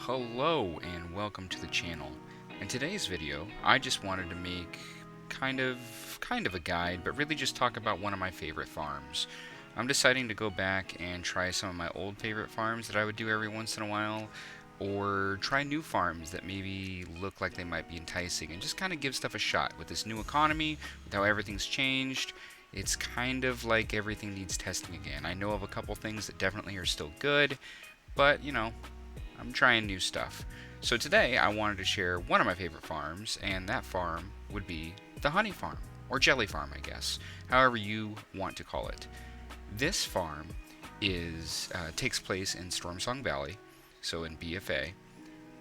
Hello and welcome to the channel. In today's video, I just wanted to make kind of a guide, but really just talk about one of my favorite farms. I'm deciding to go back and try some of my old favorite farms that I would do every once in a while, or try new farms that maybe look like they might be enticing and just kind of give stuff a shot. With this new economy, with how everything's changed, it's kind of like everything needs testing again. I know of a couple things that definitely are still good, but I'm trying new stuff. So today I wanted to share one of my favorite farms, and that farm would be the honey farm, or jelly farm, I guess, however you want to call it. This farm is takes place in Storm Song Valley, so in BFA,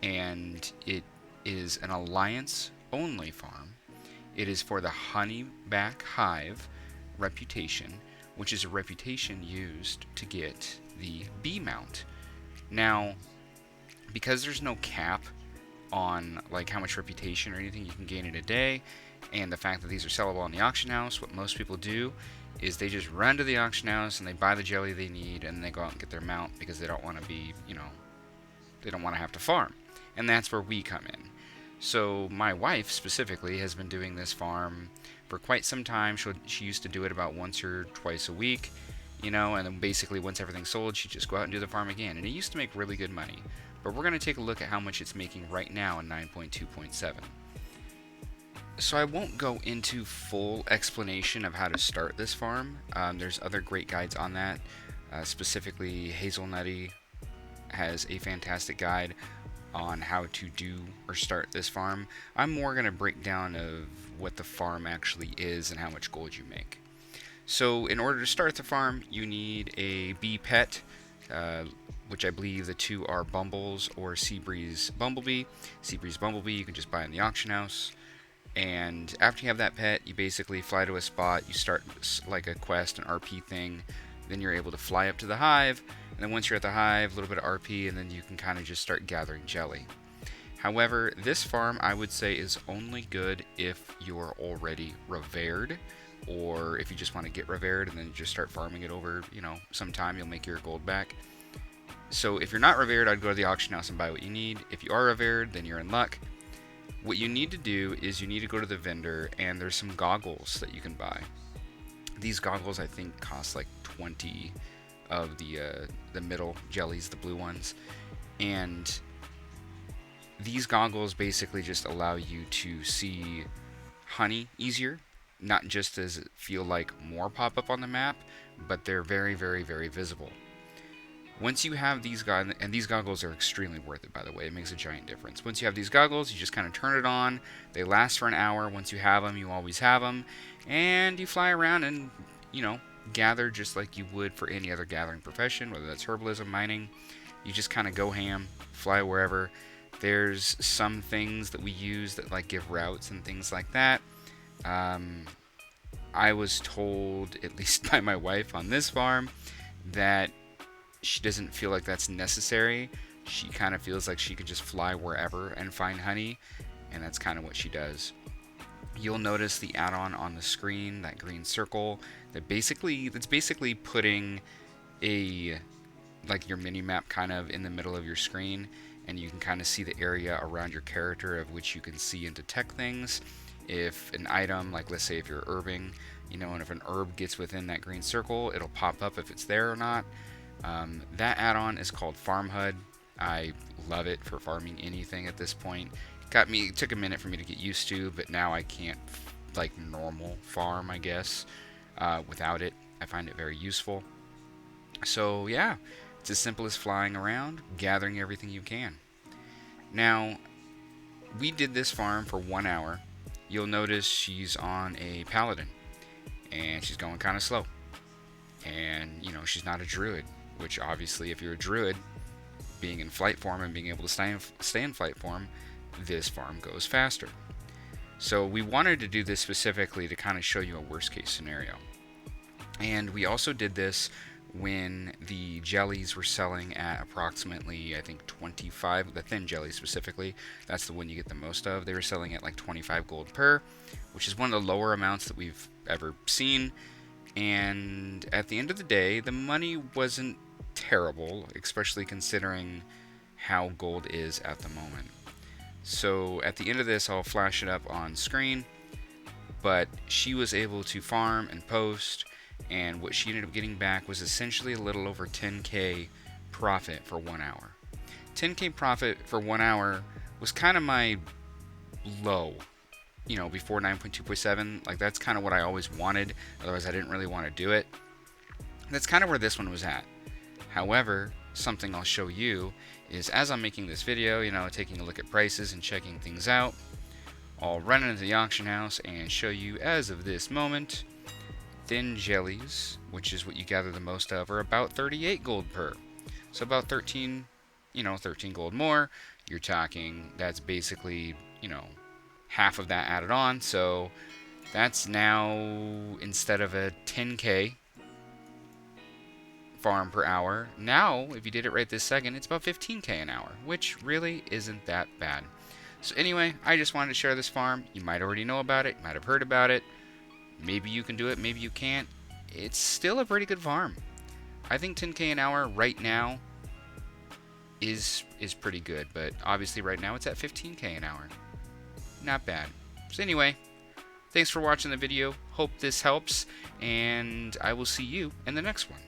and it is an alliance only farm. It is for the honeyback hive reputation, which is a reputation used to get the bee mount. Now, because there's no cap on like how much reputation or anything you can gain in a day, and the fact that these are sellable in the auction house, what most people do is they just run to the auction house and they buy the jelly they need and they go out and get their mount because they don't want to be, they don't want to have to farm. And that's where we come in. So my wife specifically has been doing this farm for quite some time. She used to do it about once or twice a week, and then basically once everything's sold, she'd just go out and do the farm again. And it used to make really good money. But we're going to take a look at how much it's making right now in 9.2.7. So I won't go into full explanation of how to start this farm. There's other great guides on that. Specifically, Hazelnutty has a fantastic guide on how to do or start this farm. I'm more going to break down of what the farm actually is and how much gold you make. So in order to start the farm, you need a bee pet, which I believe the two are Bumbles or Seabreeze Bumblebee. Seabreeze Bumblebee you can just buy in the auction house. And after you have that pet, you basically fly to a spot, you start like a quest, an RP thing, then you're able to fly up to the hive, and then once you're at the hive, a little bit of RP, and then you can kind of just start gathering jelly. However, this farm I would say is only good if you're already revered, or if you just want to get revered and then just start farming it over, sometime you'll make your gold back. So if you're not revered, I'd go to the auction house and buy what you need. If you are revered, then you're in luck. What you need to do is you need to go to the vendor, and there's some goggles that you can buy. These goggles I think cost like 20 of the middle jellies, the blue ones, and these goggles basically just allow you to see honey easier. Not just does it feel like more pop up on the map, but they're very, very, very visible. Once you have these goggles, and these goggles are extremely worth it, by the way, it makes a giant difference. Once you have these goggles, you just kind of turn it on. They last for an hour. Once you have them, you always have them, and you fly around and gather just like you would for any other gathering profession, whether that's herbalism, mining. You just kind of go ham, fly wherever. There's some things that we use that like give routes and things like that. I was told, at least by my wife on this farm, that she doesn't feel like that's necessary. She kind of feels like she could just fly wherever and find honey, and that's kind of what she does. You'll notice the add-on on the screen, that green circle, that's basically putting a like your mini map kind of in the middle of your screen, and you can kind of see the area around your character of which you can see and detect things. If an item, like let's say if you're herbing, and if an herb gets within that green circle, it'll pop up if it's there or not. That add-on is called Farm HUD. I love it for farming anything at this point. It took a minute for me to get used to, but now I can't like normal farm, I guess, without it. I find it very useful. So yeah, it's as simple as flying around, gathering everything you can. Now, we did this farm for 1 hour. You'll notice she's on a paladin, and she's going kind of slow. And, she's not a druid, which obviously if you're a druid, being in flight form and being able to stay in flight form, this farm goes faster. So we wanted to do this specifically to kind of show you a worst case scenario. And we also did this when the jellies were selling at approximately, I think 25, the thin jelly specifically, that's the one you get the most of. They were selling at like 25 gold per, which is one of the lower amounts that we've ever seen. And at the end of the day, the money wasn't terrible, especially considering how gold is at the moment. So at the end of this, I'll flash it up on screen, but she was able to farm and post, and what she ended up getting back was essentially a little over 10k profit for 1 hour. 10k profit for 1 hour was kind of my low, before 9.2.7. Like, that's kind of what I always wanted, otherwise I didn't really want to do it. That's kind of where this one was at. However, something I'll show you is, as I'm making this video, taking a look at prices and checking things out, I'll run into the auction house and show you, as of this moment, thin jellies, which is what you gather the most of, are about 38 gold per. So about 13 gold more. You're talking, that's basically, half of that added on. So that's now, instead of a 10k farm per hour, now if you did it right this second, it's about 15k an hour, which really isn't that bad. So anyway, I just wanted to share this farm. You might already know about it, you might have heard about it. Maybe you can do it, maybe you can't. It's still a pretty good farm. I think 10k an hour right now is pretty good, but obviously right now it's at 15k an hour. Not bad. So anyway, thanks for watching the video. Hope this helps, and I will see you in the next one.